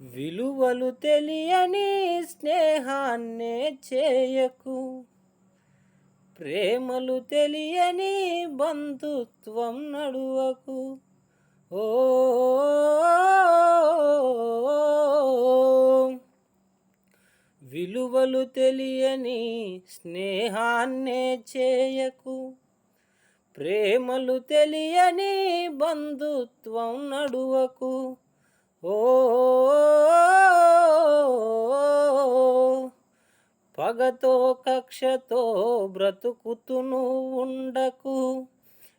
విలువలు తెలియని స్నేహాన్నే చేయకు, ప్రేమలు తెలియని బంధుత్వం నడువకు. ఓ విలువలు తెలియని స్నేహాన్నే చేయకు, ప్రేమలు తెలియని బంధుత్వం నడువకు. ఓ పగతో కక్షతో బ్రతుకుతును ఉండకు,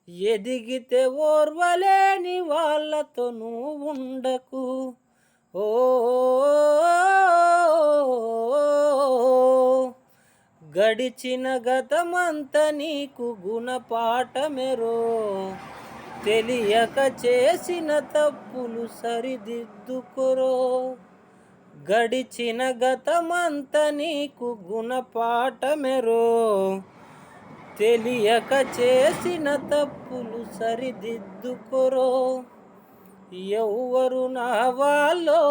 ఎదిగితే ఓర్వలేని వాళ్ళతో నువ్వు ఉండకు. ఓ గడిచిన గతమంత నీకు గుణపాఠమెరో, తెలియక చేసిన తప్పులు సరిదిద్దుకొరో. గడిచిన గతమంత నీకు గుణపాఠమెరో, తెలియక చేసిన తప్పులు సరిదిద్దుకొరో. ఎవ్వరు నా వాళ్ళో,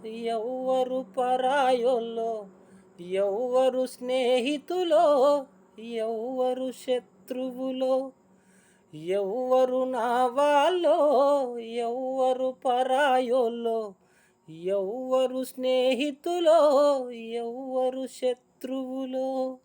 ఎవ్వరు పరాయోల్లో, ఎవ్వరు స్నేహితులో, ఎవ్వరు శత్రువులో. ఎవ్వరు నా వాళ్ళో, ఎవ్వరు పరాయోల్లో, ఎవ్వరు స్నేహితులో, ఎవ్వరు శత్రువులో.